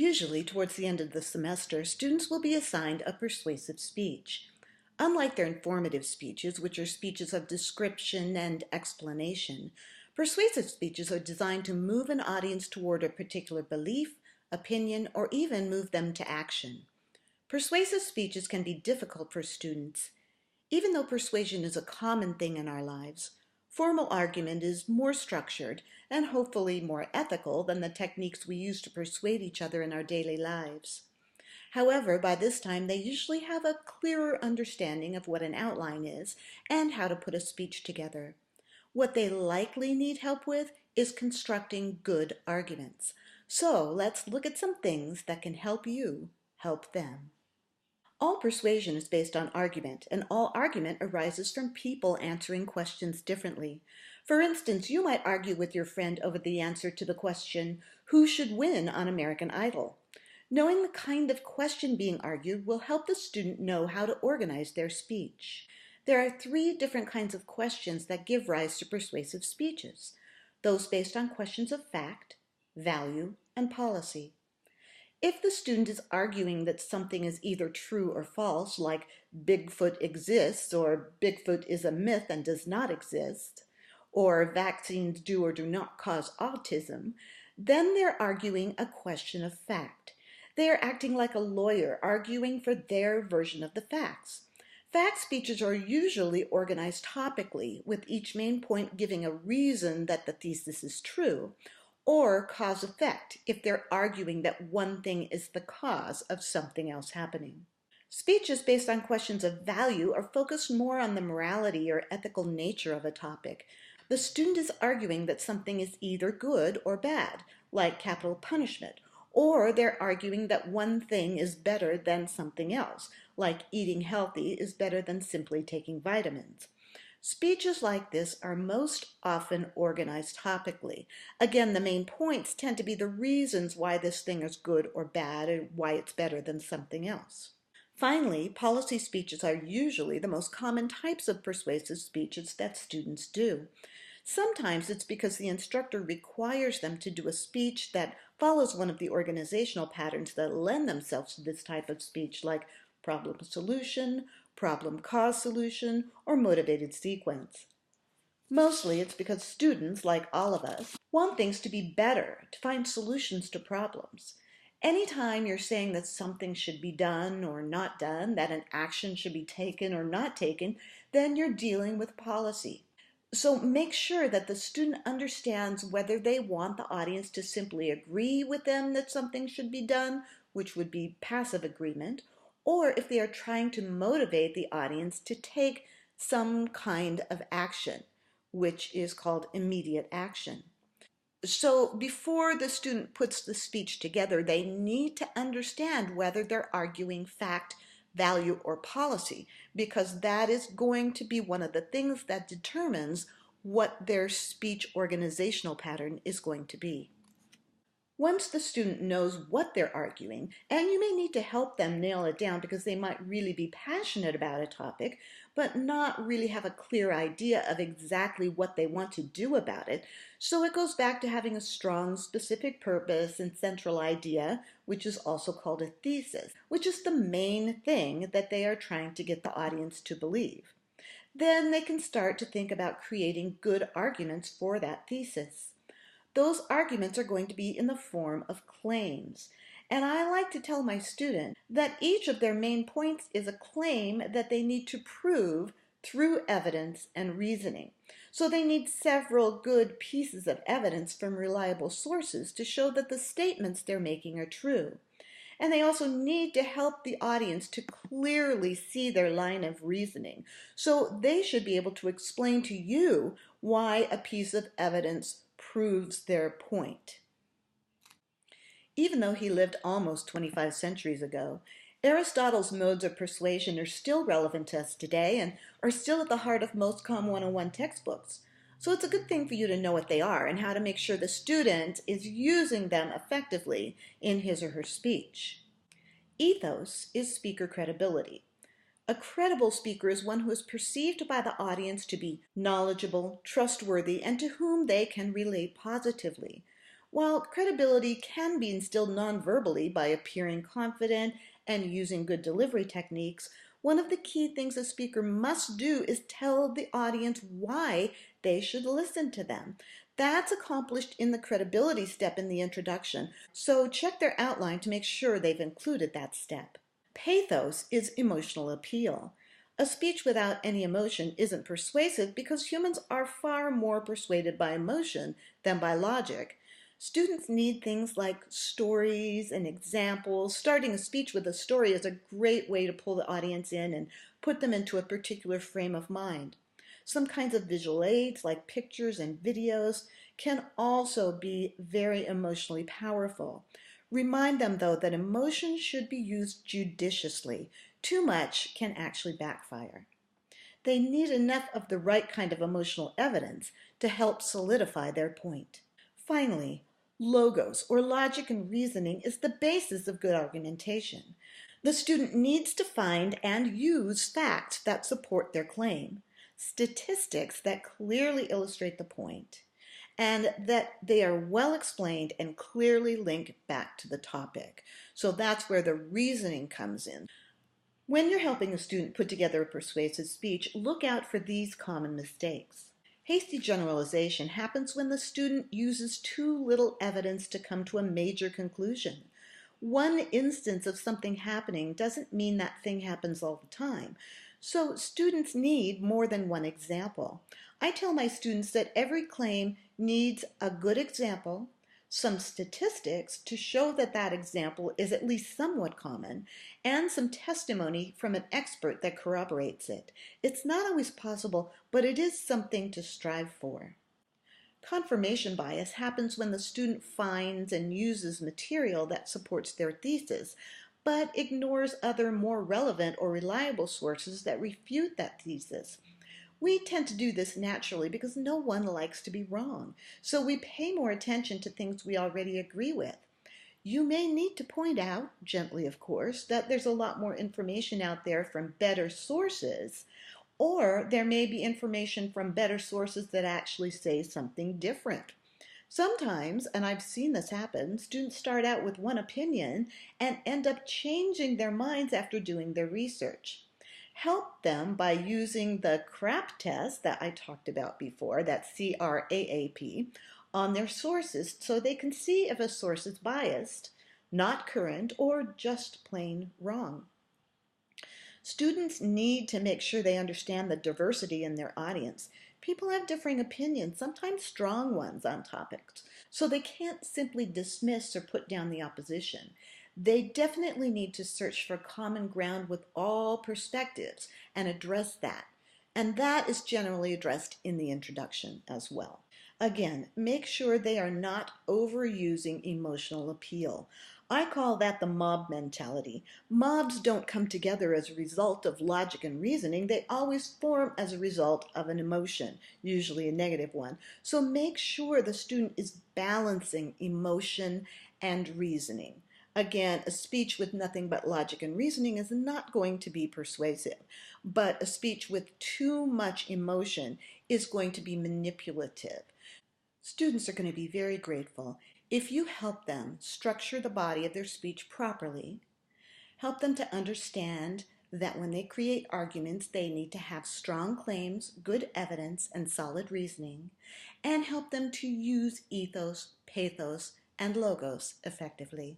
Usually, towards the end of the semester, students will be assigned a persuasive speech. Unlike their informative speeches, which are speeches of description and explanation, persuasive speeches are designed to move an audience toward a particular belief, opinion, or even move them to action. Persuasive speeches can be difficult for students. Even though persuasion is a common thing in our lives, formal argument is more structured and hopefully more ethical than the techniques we use to persuade each other in our daily lives. However, by this time they usually have a clearer understanding of what an outline is and how to put a speech together. What they likely need help with is constructing good arguments. So let's look at some things that can help you help them. All persuasion is based on argument, and all argument arises from people answering questions differently. For instance, you might argue with your friend over the answer to the question, "Who should win on American Idol?" Knowing the kind of question being argued will help the student know how to organize their speech. There are three different kinds of questions that give rise to persuasive speeches: those based on questions of fact, value, and policy. If the student is arguing that something is either true or false, like Bigfoot exists or Bigfoot is a myth and does not exist, or vaccines do or do not cause autism, then they're arguing a question of fact. They are acting like a lawyer, arguing for their version of the facts. Fact speeches are usually organized topically, with each main point giving a reason that the thesis is true, or cause-effect if they're arguing that one thing is the cause of something else happening. Speeches based on questions of value are focused more on the morality or ethical nature of a topic. The student is arguing that something is either good or bad, like capital punishment, or they're arguing that one thing is better than something else, like eating healthy is better than simply taking vitamins. Speeches like this are most often organized topically. Again, the main points tend to be the reasons why this thing is good or bad and why it's better than something else. Finally, policy speeches are usually the most common types of persuasive speeches that students do. Sometimes it's because the instructor requires them to do a speech that follows one of the organizational patterns that lend themselves to this type of speech, like problem solution, problem-cause solution, or motivated sequence. Mostly it's because students, like all of us, want things to be better, to find solutions to problems. Anytime you're saying that something should be done or not done, that an action should be taken or not taken, then you're dealing with policy. So make sure that the student understands whether they want the audience to simply agree with them that something should be done, which would be passive agreement, or if they are trying to motivate the audience to take some kind of action, which is called immediate action. So before the student puts the speech together, they need to understand whether they're arguing fact, value, or policy, because that is going to be one of the things that determines what their speech organizational pattern is going to be. Once the student knows what they're arguing, and you may need to help them nail it down because they might really be passionate about a topic, but not really have a clear idea of exactly what they want to do about it. So it goes back to having a strong, specific purpose and central idea, which is also called a thesis, which is the main thing that they are trying to get the audience to believe. Then they can start to think about creating good arguments for that thesis. Those arguments are going to be in the form of claims. And I like to tell my students that each of their main points is a claim that they need to prove through evidence and reasoning. So they need several good pieces of evidence from reliable sources to show that the statements they're making are true. And they also need to help the audience to clearly see their line of reasoning. So they should be able to explain to you why a piece of evidence proves their point. Even though he lived almost 25 centuries ago, Aristotle's modes of persuasion are still relevant to us today and are still at the heart of most Com 101 textbooks. So it's a good thing for you to know what they are and how to make sure the student is using them effectively in his or her speech. Ethos is speaker credibility. A credible speaker is one who is perceived by the audience to be knowledgeable, trustworthy, and to whom they can relate positively. While credibility can be instilled non-verbally by appearing confident and using good delivery techniques, one of the key things a speaker must do is tell the audience why they should listen to them. That's accomplished in the credibility step in the introduction, so check their outline to make sure they've included that step. Pathos is emotional appeal. A speech without any emotion isn't persuasive because humans are far more persuaded by emotion than by logic. Students need things like stories and examples. Starting a speech with a story is a great way to pull the audience in and put them into a particular frame of mind. Some kinds of visual aids like pictures and videos can also be very emotionally powerful. Remind them, though, that emotion should be used judiciously. Too much can actually backfire. They need enough of the right kind of emotional evidence to help solidify their point. Finally, logos, or logic and reasoning, is the basis of good argumentation. The student needs to find and use facts that support their claim, statistics that clearly illustrate the point, and that they are well explained and clearly link back to the topic. So that's where the reasoning comes in. When you're helping a student put together a persuasive speech, look out for these common mistakes. Hasty generalization happens when the student uses too little evidence to come to a major conclusion. One instance of something happening doesn't mean that thing happens all the time. So students need more than one example. I tell my students that every claim needs a good example, some statistics to show that that example is at least somewhat common, and some testimony from an expert that corroborates it. It's not always possible, but it is something to strive for. Confirmation bias happens when the student finds and uses material that supports their thesis, but ignores other more relevant or reliable sources that refute that thesis. We tend to do this naturally because no one likes to be wrong, so we pay more attention to things we already agree with. You may need to point out, gently of course, that there's a lot more information out there from better sources, or there may be information from better sources that actually say something different. Sometimes, and I've seen this happen, students start out with one opinion and end up changing their minds after doing their research. Help them by using the CRAP test that I talked about before, that's CRAAP, on their sources so they can see if a source is biased, not current, or just plain wrong. Students need to make sure they understand the diversity in their audience. People have differing opinions, sometimes strong ones on topics, so they can't simply dismiss or put down the opposition. They definitely need to search for common ground with all perspectives and address that. And that is generally addressed in the introduction as well. Again, make sure they are not overusing emotional appeal. I call that the mob mentality. Mobs don't come together as a result of logic and reasoning. They always form as a result of an emotion, usually a negative one. So make sure the student is balancing emotion and reasoning. Again, a speech with nothing but logic and reasoning is not going to be persuasive, but a speech with too much emotion is going to be manipulative. Students are going to be very grateful if you help them structure the body of their speech properly, help them to understand that when they create arguments, they need to have strong claims, good evidence, and solid reasoning, and help them to use ethos, pathos, and logos effectively.